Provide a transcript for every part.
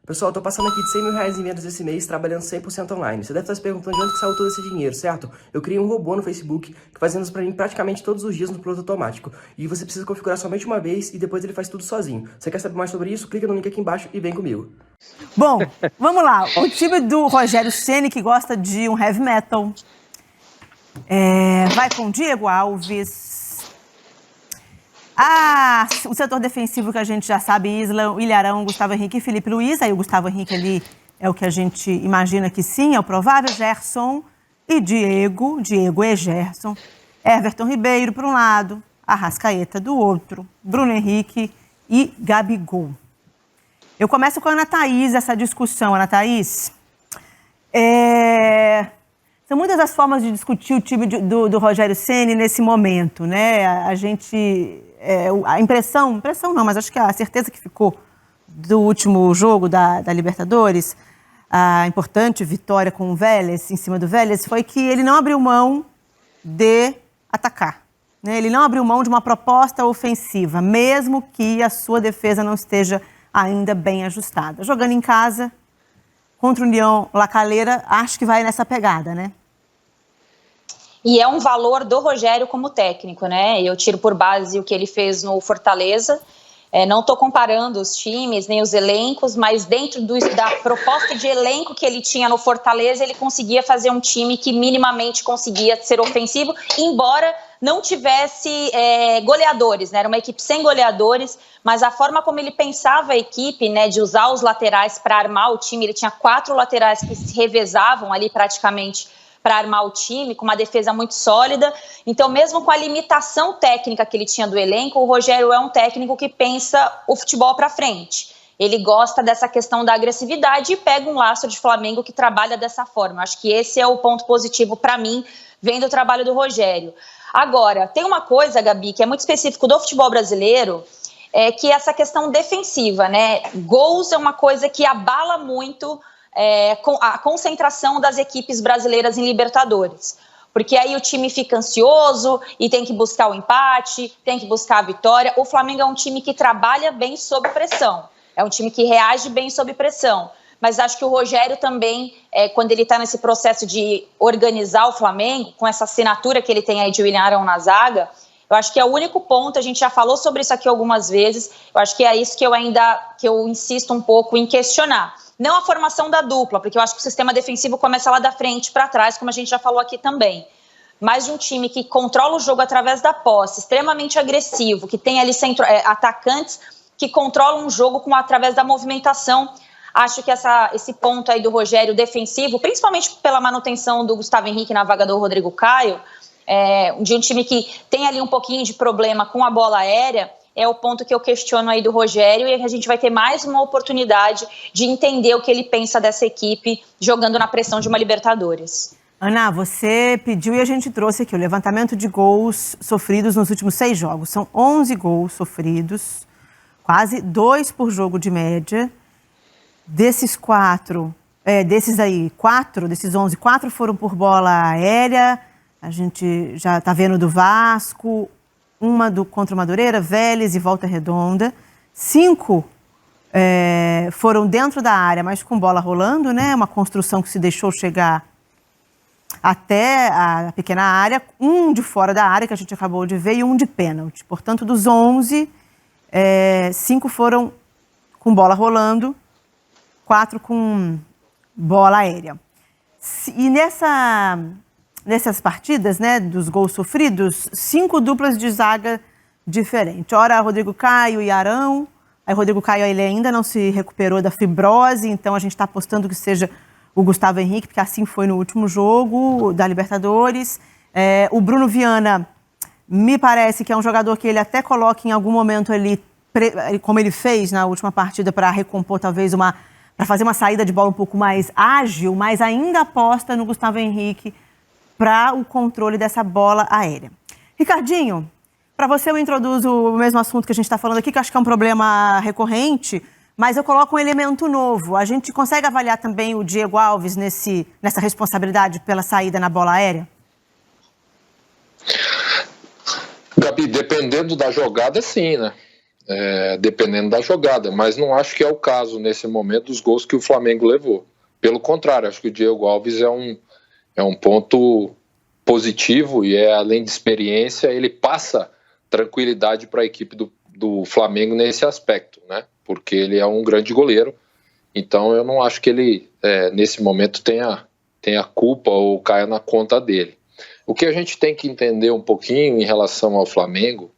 Pessoal, eu tô passando aqui de 100 mil reais em vendas esse mês, trabalhando 100% online. Você deve estar se perguntando de onde que saiu todo esse dinheiro, certo? Eu criei um robô no Facebook que faz vendas pra mim praticamente todos os dias no piloto automático. E você precisa configurar somente uma vez e depois ele faz tudo sozinho. Você quer saber mais sobre isso? Clica no link aqui embaixo e vem comigo. Bom, vamos lá. O time do Rogério Ceni, que gosta de um heavy metal, vai com Diego Alves. O setor defensivo que a gente já sabe, Isla, Ilharão, Gustavo Henrique e Felipe Luiz. Aí o Gustavo Henrique ali é o que a gente imagina que sim, é o provável. Gerson e Diego e Gerson. Everton Ribeiro por um lado, Arrascaeta do outro, Bruno Henrique e Gabigol. Eu começo com a Ana Thaís, essa discussão. Ana Thaís, são muitas as formas de discutir o time do Rogério Ceni nesse momento, né? A impressão não, mas acho que a certeza que ficou do último jogo da Libertadores, a importante vitória com o Vélez, em cima do Vélez, foi que ele não abriu mão de atacar, né? Ele não abriu mão de uma proposta ofensiva, mesmo que a sua defesa não esteja ainda bem ajustada. Jogando em casa, contra o União La Calera, acho que vai nessa pegada, né? E é um valor do Rogério como técnico, né? Eu tiro por base o que ele fez no Fortaleza. Não estou comparando os times, nem os elencos, mas dentro da proposta de elenco que ele tinha no Fortaleza, ele conseguia fazer um time que minimamente conseguia ser ofensivo, embora não tivesse goleadores, né? Era uma equipe sem goleadores, mas a forma como ele pensava a equipe, né, de usar os laterais para armar o time, ele tinha 4 laterais que se revezavam ali praticamente para armar o time, com uma defesa muito sólida. Então, mesmo com a limitação técnica que ele tinha do elenco, o Rogério é um técnico que pensa o futebol para frente. Ele gosta dessa questão da agressividade e pega um laço de Flamengo que trabalha dessa forma. Acho que esse é o ponto positivo para mim, vendo o trabalho do Rogério. Agora, tem uma coisa, Gabi, que é muito específico do futebol brasileiro, que é essa questão defensiva, né? Gols é uma coisa que abala muito a concentração das equipes brasileiras em Libertadores. Porque aí o time fica ansioso e tem que buscar o empate, tem que buscar a vitória. O Flamengo é um time que trabalha bem sob pressão, é um time que reage bem sob pressão. Mas acho que o Rogério também, quando ele está nesse processo de organizar o Flamengo, com essa assinatura que ele tem aí de William Arão na zaga, eu acho que é o único ponto, a gente já falou sobre isso aqui algumas vezes, eu acho que é isso que eu insisto um pouco em questionar. Não a formação da dupla, porque eu acho que o sistema defensivo começa lá da frente para trás, como a gente já falou aqui também. Mas de um time que controla o jogo através da posse, extremamente agressivo, que tem ali atacantes que controlam o jogo através da movimentação. Acho que esse ponto aí do Rogério defensivo, principalmente pela manutenção do Gustavo Henrique na vaga do Rodrigo Caio, de um time que tem ali um pouquinho de problema com a bola aérea, é o ponto que eu questiono aí do Rogério, e a gente vai ter mais uma oportunidade de entender o que ele pensa dessa equipe jogando na pressão de uma Libertadores. Ana, você pediu e a gente trouxe aqui o levantamento de gols sofridos nos últimos 6 jogos. São 11 gols sofridos, quase 2 por jogo de média. Desses 11, 4 foram por bola aérea. A gente já está vendo do Vasco, uma contra o Madureira, Vélez e Volta Redonda. 5 foram dentro da área, mas com bola rolando, né? Uma construção que se deixou chegar até a pequena área. 1 de fora da área, que a gente acabou de ver, e 1 de pênalti. Portanto, dos 11, 5 foram com bola rolando, 4 com bola aérea. E nessas partidas, né, dos gols sofridos, 5 duplas de zaga diferentes. Ora, Rodrigo Caio e Arão. Aí Rodrigo Caio ele ainda não se recuperou da fibrose, então a gente está apostando que seja o Gustavo Henrique, porque assim foi no último jogo da Libertadores. O Bruno Viana, me parece que é um jogador que ele até coloca em algum momento ali, como ele fez na última partida, para recompor talvez para fazer uma saída de bola um pouco mais ágil, mas ainda aposta no Gustavo Henrique para o controle dessa bola aérea. Ricardinho, para você eu introduzo o mesmo assunto que a gente está falando aqui, que eu acho que é um problema recorrente, mas eu coloco um elemento novo. A gente consegue avaliar também o Diego Alves nessa responsabilidade pela saída na bola aérea? Gabi, dependendo da jogada, sim, né? dependendo da jogada, mas não acho que é o caso nesse momento dos gols que o Flamengo levou. Pelo contrário, acho que o Diego Alves é um ponto positivo e além de experiência, ele passa tranquilidade para a equipe do Flamengo nesse aspecto, né? Porque ele é um grande goleiro, então eu não acho que ele, nesse momento, tenha culpa ou caia na conta dele. O que a gente tem que entender um pouquinho em relação ao Flamengo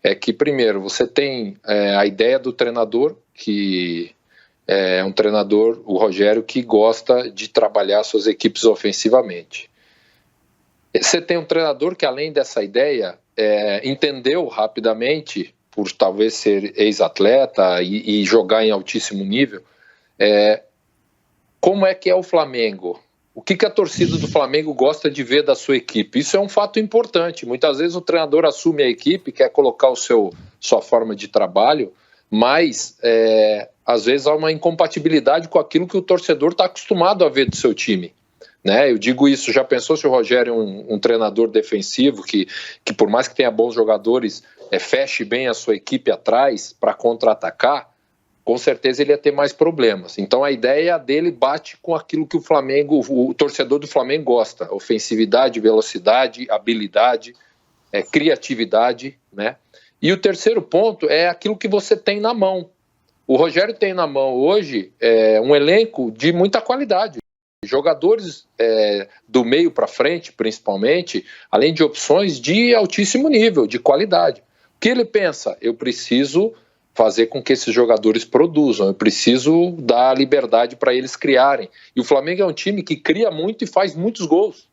é que, primeiro, você tem a ideia do treinador, que é um treinador, o Rogério, que gosta de trabalhar suas equipes ofensivamente. Você tem um treinador que, além dessa ideia, entendeu rapidamente, por talvez ser ex-atleta e jogar em altíssimo nível, como é que é o Flamengo. O que a torcida do Flamengo gosta de ver da sua equipe? Isso é um fato importante. Muitas vezes o treinador assume a equipe, quer colocar sua forma de trabalho, mas às vezes há uma incompatibilidade com aquilo que o torcedor está acostumado a ver do seu time. Né? Eu digo isso, já pensou se o Rogério é um treinador defensivo que por mais que tenha bons jogadores, feche bem a sua equipe atrás para contra-atacar? Com certeza ele ia ter mais problemas. Então a ideia dele bate com aquilo que o torcedor do Flamengo gosta: ofensividade, velocidade, habilidade, criatividade, né? E o terceiro ponto é aquilo que você tem na mão. O Rogério tem na mão hoje um elenco de muita qualidade. Jogadores do meio para frente, principalmente, além de opções de altíssimo nível, de qualidade. O que ele pensa? Eu preciso fazer com que esses jogadores produzam, eu preciso dar liberdade para eles criarem. E o Flamengo é um time que cria muito e faz muitos gols.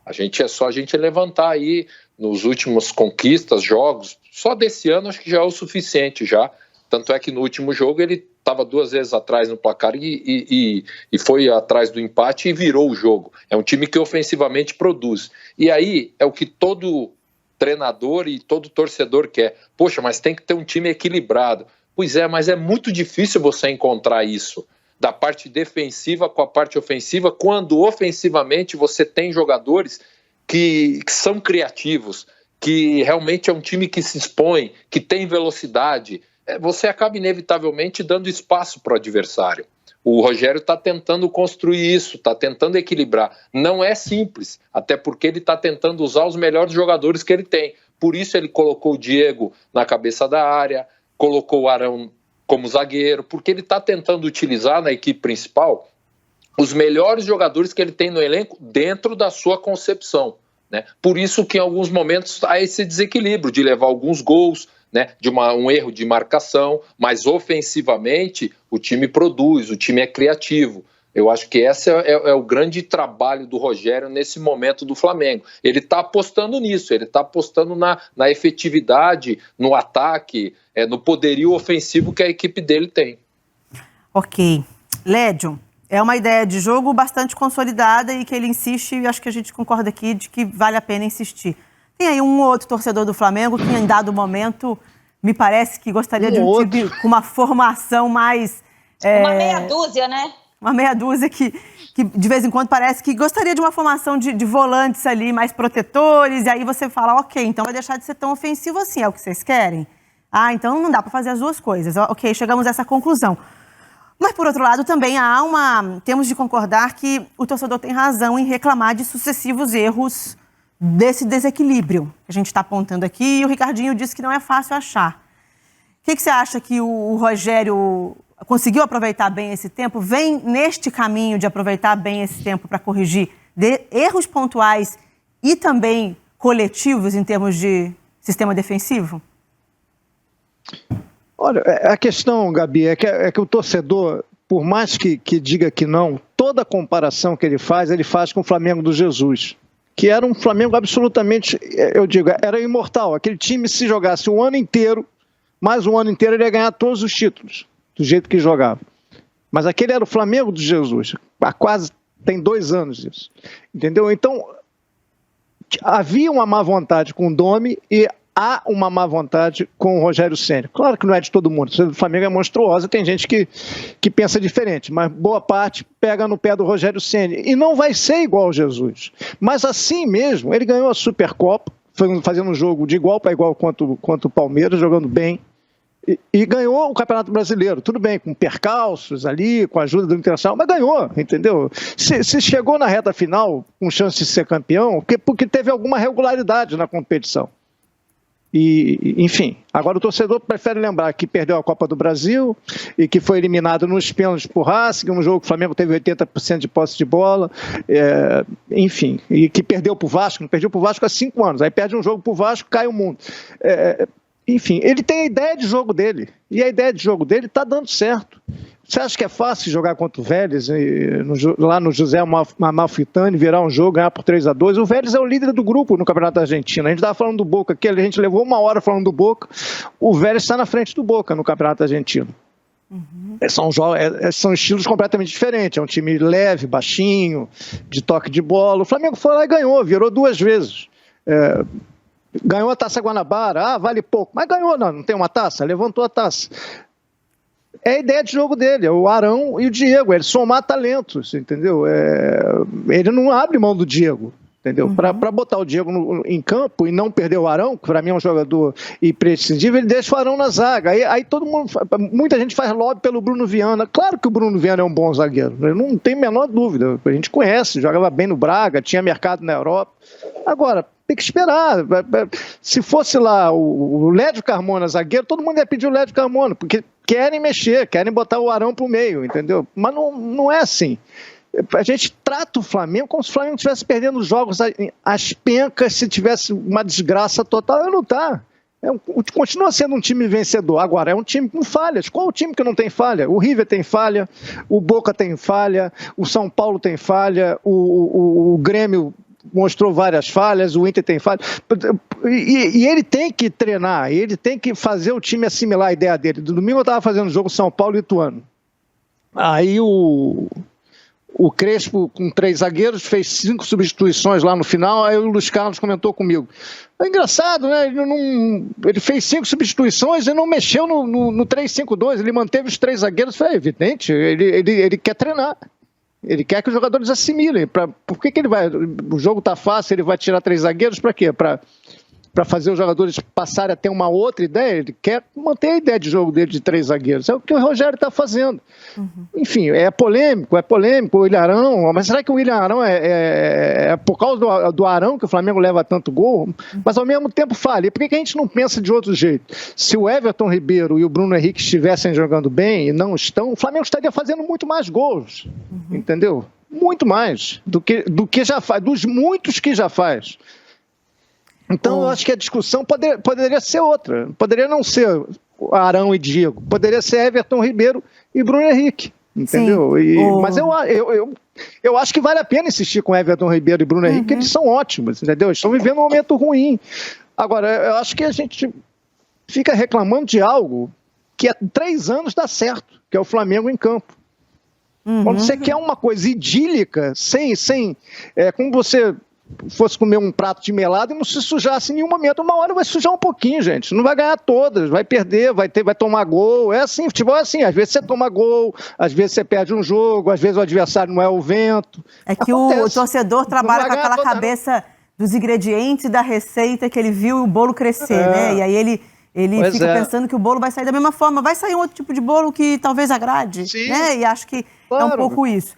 É só a gente levantar aí nos últimos conquistas, jogos, só desse ano acho que já é o suficiente já. Tanto é que no último jogo ele estava 2 vezes atrás no placar e foi atrás do empate e virou o jogo. É um time que ofensivamente produz. E aí é o que todo treinador e todo torcedor quer. Poxa, mas tem que ter um time equilibrado. Pois é, mas é muito difícil você encontrar isso da parte defensiva com a parte ofensiva, quando ofensivamente você tem jogadores que são criativos, que realmente é um time que se expõe, que tem velocidade. Você acaba inevitavelmente dando espaço para o adversário. O Rogério está tentando construir isso, está tentando equilibrar. Não é simples, até porque ele está tentando usar os melhores jogadores que ele tem. Por isso ele colocou o Diego na cabeça da área, colocou o Arão como zagueiro, porque ele está tentando utilizar na equipe principal os melhores jogadores que ele tem no elenco dentro da sua concepção, né? Por isso que em alguns momentos há esse desequilíbrio de levar alguns gols, né, de um erro de marcação, mas ofensivamente o time produz, o time é criativo. Eu acho que esse é o grande trabalho do Rogério nesse momento do Flamengo. Ele está apostando nisso, ele está apostando na efetividade, no ataque, no poderio ofensivo que a equipe dele tem. Ok. Lédio, é uma ideia de jogo bastante consolidada e que ele insiste, e acho que a gente concorda aqui de que vale a pena insistir. Tem aí um outro torcedor do Flamengo que, em dado momento, me parece que gostaria de um time com uma formação mais... Uma meia dúzia, né? Uma meia dúzia que de vez em quando parece que gostaria de uma formação de volantes ali, mais protetores, e aí você fala, ok, então vai deixar de ser tão ofensivo assim, é o que vocês querem? Ah, então não dá para fazer as duas coisas. Ok, chegamos a essa conclusão. Mas, por outro lado, também temos de concordar que o torcedor tem razão em reclamar de sucessivos erros desse desequilíbrio que a gente está apontando aqui, e o Ricardinho disse que não é fácil achar. O que você acha que o Rogério conseguiu aproveitar bem esse tempo? Vem neste caminho de aproveitar bem esse tempo para corrigir erros pontuais e também coletivos em termos de sistema defensivo? Olha, a questão, Gabi, é que o torcedor, por mais que diga que não, toda a comparação que ele faz com o Flamengo do Jesus, que era um Flamengo absolutamente, eu digo, era imortal. Aquele time, se jogasse um ano inteiro, mais um ano inteiro, ele ia ganhar todos os títulos, do jeito que jogava. Mas aquele era o Flamengo do Jesus, há quase, tem 2 anos isso, entendeu? Então, havia uma má vontade com o Domi e há uma má vontade com o Rogério Ceni. Claro que não é de todo mundo, o Flamengo é monstruosa, tem gente que pensa diferente, mas boa parte pega no pé do Rogério Ceni. E não vai ser igual ao Jesus. Mas assim mesmo, ele ganhou a Supercopa, fazendo um jogo de igual para igual quanto o Palmeiras, jogando bem, E ganhou o Campeonato Brasileiro, tudo bem, com percalços ali, com a ajuda do Internacional, mas ganhou, entendeu? Se chegou na reta final com chance de ser campeão, porque teve alguma regularidade na competição. E, enfim, agora o torcedor prefere lembrar que perdeu a Copa do Brasil e que foi eliminado nos pênaltis por Racing, um jogo que o Flamengo teve 80% de posse de bola, enfim, e que perdeu para o Vasco, não perdeu para o Vasco há 5 anos, aí perde um jogo para o Vasco, cai o mundo. Enfim, ele tem a ideia de jogo dele, e a ideia de jogo dele está dando certo. Você acha que é fácil jogar contra o Vélez, lá no José Amalfitani, virar um jogo, ganhar por 3-2? O Vélez é o líder do grupo no Campeonato Argentino. A gente estava falando do Boca aqui, a gente levou 1 hora falando do Boca. O Vélez está na frente do Boca no Campeonato Argentino. São estilos completamente diferentes. É um time leve, baixinho, de toque de bola. O Flamengo foi lá e ganhou, virou 2 vezes. Ganhou a Taça Guanabara, vale pouco, mas ganhou, não tem uma taça, levantou a taça. É a ideia de jogo dele, é o Arão e o Diego, ele somar talentos, entendeu? Ele não abre mão do Diego, entendeu? Para botar o Diego em campo e não perder o Arão, que para mim é um jogador imprescindível, ele deixa o Arão na zaga. Aí muita gente faz lobby pelo Bruno Viana. Claro que o Bruno Viana é um bom zagueiro, não tem a menor dúvida. A gente conhece, jogava bem no Braga, tinha mercado na Europa. Agora, tem que esperar. Se fosse lá o Lédio Carmona zagueiro, todo mundo ia pedir o Lédio Carmona, porque querem mexer, querem botar o Arão pro meio, entendeu? Mas não é assim. A gente trata o Flamengo como se o Flamengo estivesse perdendo os jogos às pencas, se tivesse uma desgraça total. Não está. Continua sendo um time vencedor. Agora, é um time com falhas. Qual o time que não tem falha? O River tem falha, o Boca tem falha, o São Paulo tem falha, o Grêmio mostrou várias falhas, o Inter tem falha, e ele tem que treinar, ele tem que fazer o time assimilar a ideia dele. No domingo eu estava fazendo jogo São Paulo e Ituano, aí o Crespo com 3 zagueiros fez 5 substituições lá no final, aí o Luiz Carlos comentou comigo, é engraçado, né? Ele fez 5 substituições e não mexeu no 3-5-2, ele manteve os 3 zagueiros. É evidente, ele quer treinar. Ele quer que os jogadores assimilem. Por que ele vai? O jogo está fácil, ele vai tirar 3 zagueiros para quê? Para fazer os jogadores passarem a ter uma outra ideia. Ele quer manter a ideia de jogo dele de 3 zagueiros. É o que o Rogério está fazendo. Enfim, é polêmico o William Arão. Mas será que o William Arão é por causa do Arão que o Flamengo leva tanto gol? Mas ao mesmo tempo falha. E por que a gente não pensa de outro jeito? Se o Everton Ribeiro e o Bruno Henrique estivessem jogando bem e não estão, o Flamengo estaria fazendo muito mais gols. Entendeu? Muito mais do que já faz, dos muitos que já faz. Então, eu acho que a discussão poderia ser outra. Poderia não ser Arão e Diego. Poderia ser Everton Ribeiro e Bruno Henrique. Entendeu? Mas eu acho que vale a pena insistir com Everton Ribeiro e Bruno Henrique, porque eles são ótimos, entendeu? Eles estão vivendo um momento ruim. Agora, eu acho que a gente fica reclamando de algo que há 3 anos dá certo, que é o Flamengo em campo. Quando você quer uma coisa idílica, como você fosse comer um prato de melado e não se sujasse em nenhum momento. Uma hora vai sujar um pouquinho, gente. Não vai ganhar todas, vai perder, vai tomar gol. É assim, futebol é assim. Às vezes você toma gol, às vezes você perde um jogo, às vezes o adversário não é o vento. É que o torcedor trabalha com aquela cabeça dos ingredientes e da receita que ele viu o bolo crescer, né? E aí ele fica pensando que o bolo vai sair da mesma forma. Vai sair um outro tipo de bolo que talvez agrade, né? E acho que é um pouco isso.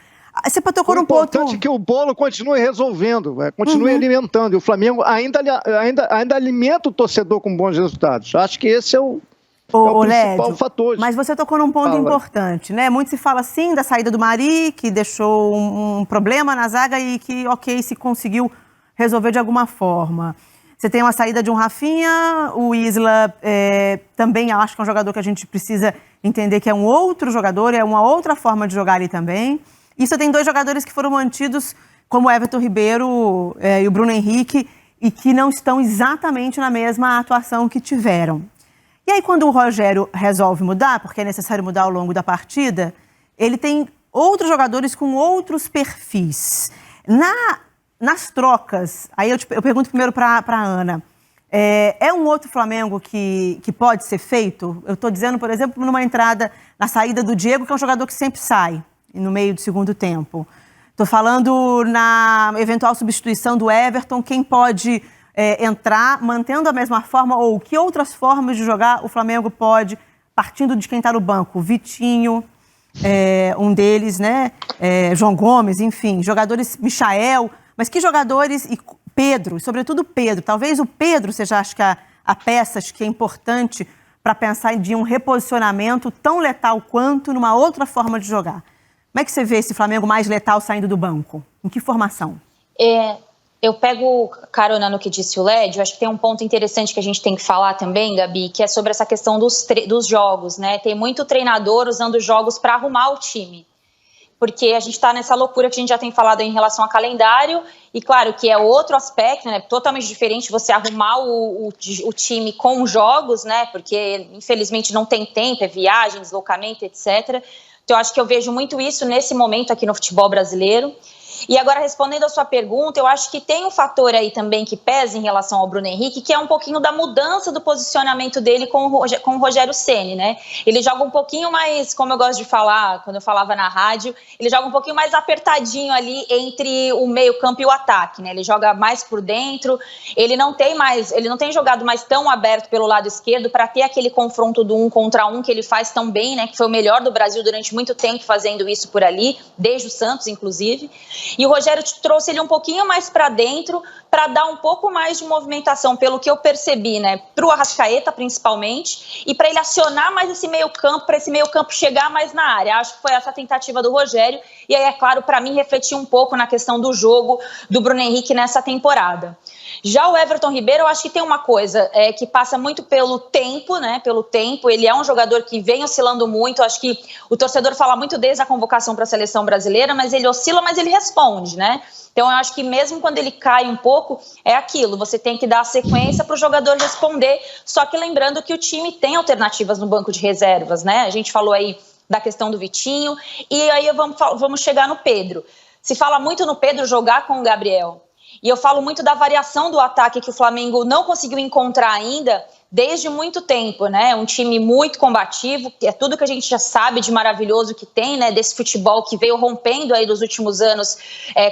Você tocou num ponto... O importante é que o bolo continue resolvendo, continue alimentando. E o Flamengo ainda alimenta o torcedor com bons resultados. Acho que esse é o principal fator. Mas você tocou num ponto importante, né? Muito se fala, sim, da saída do Mari, que deixou um problema na zaga e que, se conseguiu resolver de alguma forma. Você tem uma saída de um Rafinha, o Isla também acho que é um jogador que a gente precisa entender que é um outro jogador, é uma outra forma de jogar ali também. E você tem 2 jogadores que foram mantidos, como o Everton Ribeiro e o Bruno Henrique, e que não estão exatamente na mesma atuação que tiveram. E aí, quando o Rogério resolve mudar, porque é necessário mudar ao longo da partida, ele tem outros jogadores com outros perfis. Nas trocas, aí eu pergunto primeiro para a Ana, é um outro Flamengo que pode ser feito? Eu estou dizendo, por exemplo, numa entrada, na saída do Diego, que é um jogador que sempre sai no meio do segundo tempo. Estou falando na eventual substituição do Everton, quem pode entrar mantendo a mesma forma ou que outras formas de jogar o Flamengo pode partindo de quem está no banco, Vitinho, um deles, né? João Gomes, enfim, jogadores, Michael, mas que jogadores, e Pedro, sobretudo Pedro, talvez o Pedro seja, acho que a peça que é importante para pensar em um reposicionamento tão letal quanto numa outra forma de jogar. Como é que você vê esse Flamengo mais letal saindo do banco? Em que formação? Eu pego carona no que disse o Led, eu acho que tem um ponto interessante que a gente tem que falar também, Gabi, que é sobre essa questão dos jogos, né? Tem muito treinador usando jogos para arrumar o time, porque a gente está nessa loucura que a gente já tem falado em relação ao calendário, e claro que é outro aspecto, né? Totalmente diferente você arrumar o time com jogos, né? Porque infelizmente não tem tempo, é viagem, deslocamento, etc. Então eu acho que eu vejo muito isso nesse momento aqui no futebol brasileiro. E agora, respondendo a sua pergunta, eu acho que tem um fator aí também que pesa em relação ao Bruno Henrique, que é um pouquinho da mudança do posicionamento dele com o Rogério Ceni, né? Ele joga um pouquinho mais, como eu gosto de falar, quando eu falava na rádio, ele joga um pouquinho mais apertadinho ali entre o meio-campo e o ataque, né? Ele joga mais por dentro, ele não tem jogado mais tão aberto pelo lado esquerdo para ter aquele confronto do 1 contra 1 que ele faz tão bem, né? Que foi o melhor do Brasil durante muito tempo fazendo isso por ali, desde o Santos, inclusive. E o Rogério trouxe ele um pouquinho mais para dentro para dar um pouco mais de movimentação, pelo que eu percebi, né, para o Arrascaeta principalmente, e para ele acionar mais esse meio campo, para esse meio campo chegar mais na área. Acho que foi essa a tentativa do Rogério, e aí, é claro, para mim, refletir um pouco na questão do jogo do Bruno Henrique nessa temporada. Já o Everton Ribeiro, eu acho que tem uma coisa que passa muito pelo tempo, né? Pelo tempo. Ele é um jogador que vem oscilando muito. Acho que o torcedor fala muito desde a convocação para a seleção brasileira, mas ele oscila, mas ele responde, né? Então eu acho que mesmo quando ele cai um pouco, é aquilo. Você tem que dar a sequência para o jogador responder. Só que lembrando que o time tem alternativas no banco de reservas, né? A gente falou aí da questão do Vitinho. E aí vamos chegar no Pedro. Se fala muito no Pedro jogar com o Gabriel. E eu falo muito da variação do ataque que o Flamengo não conseguiu encontrar ainda desde muito tempo, né? Um time muito combativo, que é tudo que a gente já sabe de maravilhoso que tem, né? Desse futebol que veio rompendo aí dos últimos anos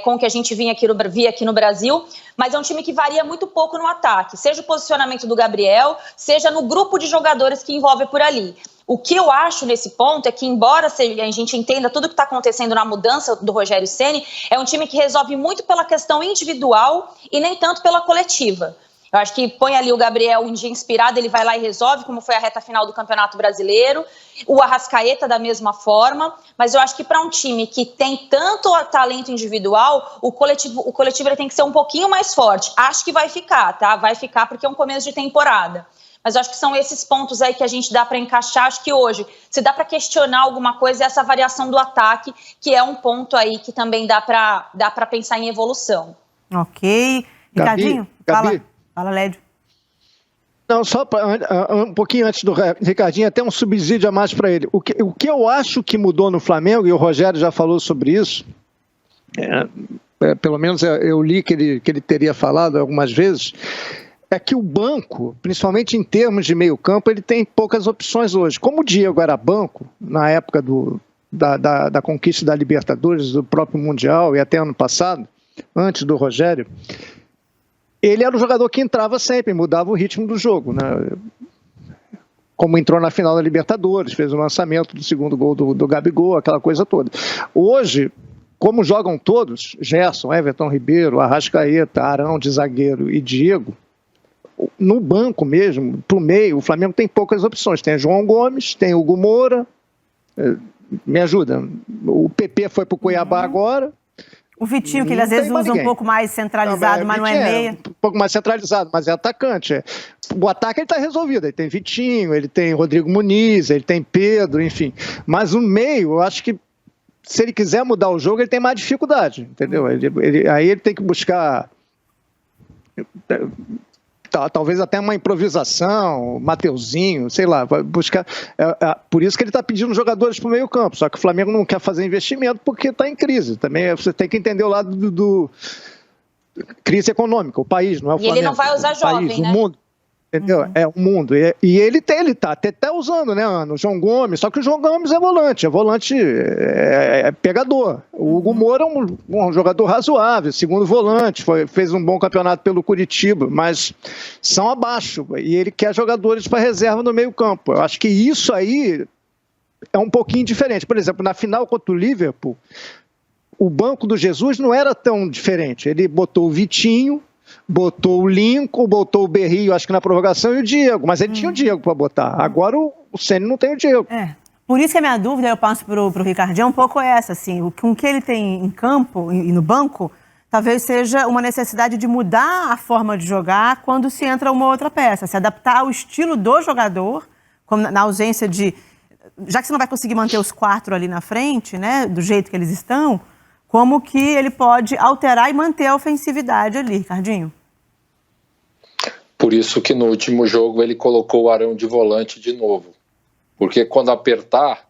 com o que a gente via aqui no Brasil. Mas é um time que varia muito pouco no ataque, seja o posicionamento do Gabriel, seja no grupo de jogadores que envolve por ali. O que eu acho nesse ponto é que, embora a gente entenda tudo o que está acontecendo na mudança do Rogério Ceni, é um time que resolve muito pela questão individual e nem tanto pela coletiva. Eu acho que põe ali o Gabriel um dia inspirado, ele vai lá e resolve, como foi a reta final do Campeonato Brasileiro, o Arrascaeta da mesma forma, mas eu acho que para um time que tem tanto talento individual, o coletivo ele tem que ser um pouquinho mais forte. Acho que vai ficar, tá? Vai ficar porque é um começo de temporada. Mas eu acho que são esses pontos aí que a gente dá para encaixar. Acho que hoje, se dá para questionar alguma coisa, é essa variação do ataque, que é um ponto aí que também dá para pensar em evolução. Ok. Ricardinho? Gabi. Fala, Lédio. Não, só um pouquinho antes do Ricardinho, até um subsídio a mais para ele. O que eu acho que mudou no Flamengo, e o Rogério já falou sobre isso, pelo menos eu li que ele teria falado algumas vezes, é que o banco, principalmente em termos de meio campo, ele tem poucas opções hoje. Como o Diego era banco, na época da conquista da Libertadores, do próprio Mundial e até ano passado, antes do Rogério, ele era o jogador que entrava sempre, mudava o ritmo do jogo, né? Como entrou na final da Libertadores, fez o lançamento do segundo gol do Gabigol, aquela coisa toda. Hoje, como jogam todos, Gerson, Everton Ribeiro, Arrascaeta, Arão de zagueiro e Diego, no banco mesmo, pro meio, o Flamengo tem poucas opções. Tem João Gomes, tem Hugo Moura, me ajuda, o PP foi pro Cuiabá agora. O Vitinho, que ele às vezes usa um pouco mais centralizado, mas não é meia. Um pouco mais centralizado, mas é atacante. O ataque ele está resolvido. Ele tem Vitinho, ele tem Rodrigo Muniz, ele tem Pedro, enfim. Mas o meio, eu acho que se ele quiser mudar o jogo, ele tem mais dificuldade, entendeu? Aí ele tem que buscar talvez até uma improvisação, Mateuzinho, sei lá, vai buscar. Por isso que ele está pedindo jogadores para o meio campo, só que o Flamengo não quer fazer investimento porque está em crise. Também você tem que entender o lado do crise econômica, o país, não é o Flamengo. E ele não vai usar jovem, país, né? O mundo. Entendeu? É um mundo. E ele tá até usando, né, Ana? O João Gomes, só que o João Gomes é volante pegador. O Hugo Moura é um jogador razoável, segundo volante, fez um bom campeonato pelo Curitiba, mas são abaixo. E ele quer jogadores para reserva no meio campo. Eu acho que isso aí é um pouquinho diferente. Por exemplo, na final contra o Liverpool, o banco do Jesus não era tão diferente. Ele botou o Vitinho, botou o Lincoln, botou o Berrio, acho que na prorrogação, e o Diego. Mas ele tinha o Diego para botar. Agora o Ceni não tem o Diego. Por isso que a minha dúvida, eu passo para o Ricardinho, um pouco essa, assim, com o que ele tem em campo e no banco, talvez seja uma necessidade de mudar a forma de jogar quando se entra uma outra peça, se adaptar ao estilo do jogador, como na ausência de... Já que você não vai conseguir manter os 4 ali na frente, né, do jeito que eles estão, como que ele pode alterar e manter a ofensividade ali, Ricardinho? Por isso que no último jogo ele colocou o Arão de volante de novo. Porque quando apertar,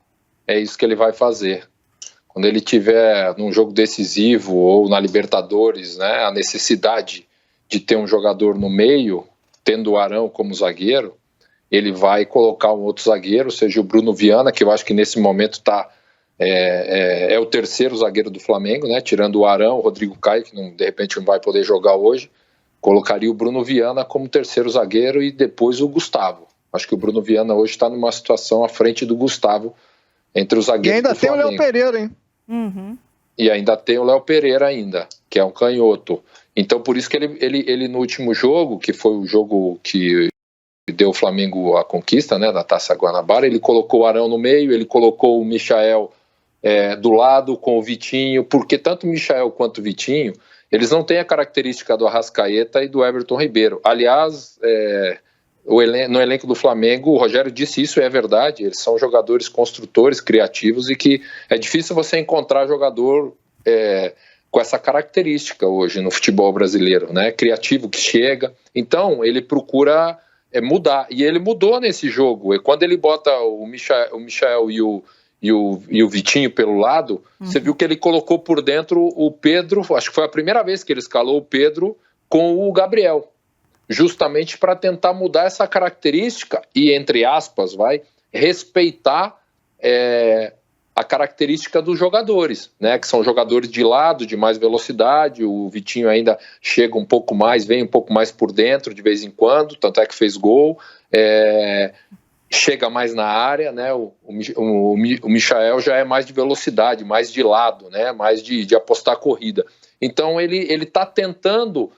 é isso que ele vai fazer. Quando ele tiver num jogo decisivo ou na Libertadores, né, a necessidade de ter um jogador no meio, tendo o Arão como zagueiro, ele vai colocar um outro zagueiro, seja o Bruno Viana, que eu acho que nesse momento é o terceiro zagueiro do Flamengo, né, tirando o Arão, o Rodrigo Caio, que de repente não vai poder jogar hoje, colocaria o Bruno Viana como terceiro zagueiro e depois o Gustavo. Acho que o Bruno Viana hoje está numa situação à frente do Gustavo entre os zagueiros do Flamengo. E ainda tem o Léo Pereira, hein? E ainda tem o Léo Pereira ainda, que é um canhoto. Então por isso que ele no último jogo, que foi o jogo que deu ao Flamengo a conquista, né, da Taça Guanabara, ele colocou o Arão no meio, ele colocou o Michael do lado com o Vitinho, porque tanto o Michael quanto o Vitinho, eles não têm a característica do Arrascaeta e do Everton Ribeiro. Aliás, no elenco do Flamengo, o Rogério disse isso, e é verdade, eles são jogadores construtores, criativos, e que é difícil você encontrar jogador com essa característica hoje no futebol brasileiro, né? Criativo, que chega. Então, ele procura mudar, e ele mudou nesse jogo. E quando ele bota o Michael e o Vitinho pelo lado, você viu que ele colocou por dentro o Pedro, acho que foi a primeira vez que ele escalou o Pedro com o Gabriel, justamente para tentar mudar essa característica e, entre aspas, respeitar a característica dos jogadores, né, que são jogadores de lado, de mais velocidade. O Vitinho ainda chega um pouco mais, vem um pouco mais por dentro de vez em quando, tanto é que fez gol, chega mais na área, né? O Michael já é mais de velocidade, mais de lado, né? Mais de apostar corrida. Então ele está tentando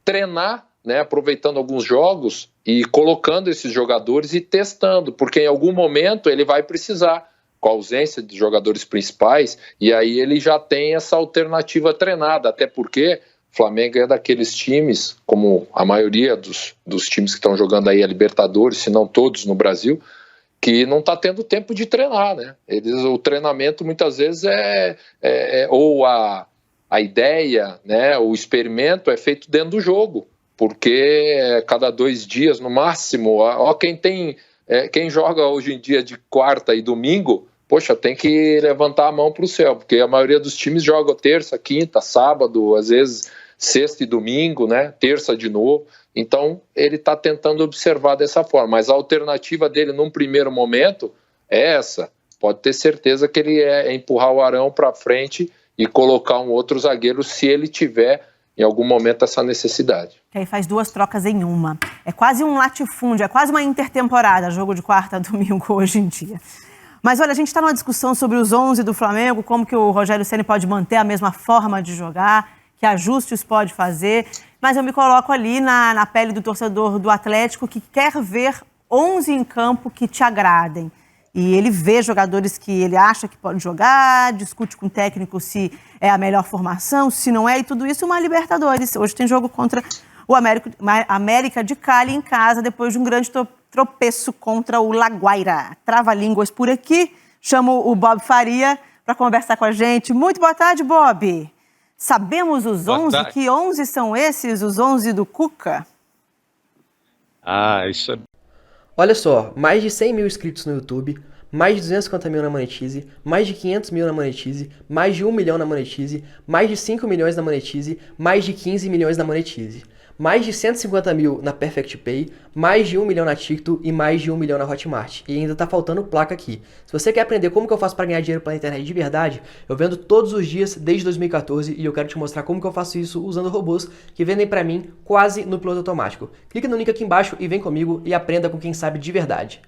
treinar, né? Aproveitando alguns jogos e colocando esses jogadores e testando, porque em algum momento ele vai precisar, com a ausência de jogadores principais, e aí ele já tem essa alternativa treinada, até porque o Flamengo é daqueles times, como a maioria dos times que estão jogando aí a Libertadores, se não todos no Brasil, que não está tendo tempo de treinar, né? O treinamento muitas vezes ou a ideia, né, o experimento é feito dentro do jogo, porque cada 2 dias no máximo. Quem joga hoje em dia de quarta e domingo, poxa, tem que levantar a mão para o céu, porque a maioria dos times joga terça, quinta, sábado, às vezes sexta e domingo, né? Terça de novo. Então ele está tentando observar dessa forma, mas a alternativa dele num primeiro momento é essa. Pode ter certeza que ele é empurrar o Arão para frente e colocar um outro zagueiro se ele tiver em algum momento essa necessidade. Que aí faz 2 trocas em uma. É quase um latifúndio, é quase uma intertemporada, jogo de quarta a domingo hoje em dia. Mas olha, a gente está numa discussão sobre os 11 do Flamengo, como que o Rogério Ceni pode manter a mesma forma de jogar, que ajustes pode fazer, mas eu me coloco ali na pele do torcedor do Atlético que quer ver 11 em campo que te agradem. E ele vê jogadores que ele acha que pode jogar, discute com o técnico se é a melhor formação, se não é, e tudo isso uma Libertadores. Hoje tem jogo contra o América de Cali em casa, depois de um grande tropeço contra o La Guaira. Trava-línguas por aqui, chamo o Bob Faria para conversar com a gente. Muito boa tarde, Bob. Sabemos os 11? Que 11 são esses, os 11 do Cuca? Isso é... Olha só, mais de 100 mil inscritos no YouTube, mais de 250 mil na Monetize, mais de 500 mil na Monetize, mais de 1 milhão na Monetize, mais de 5 milhões na Monetize, mais de 15 milhões na Monetize. mais de 150 mil na Perfect Pay, mais de 1 milhão na TikTok e mais de 1 milhão na Hotmart. E ainda tá faltando placa aqui. Se você quer aprender como que eu faço para ganhar dinheiro pela internet de verdade, eu vendo todos os dias desde 2014 e eu quero te mostrar como que eu faço isso usando robôs que vendem para mim quase no piloto automático. Clica no link aqui embaixo e vem comigo e aprenda com quem sabe de verdade.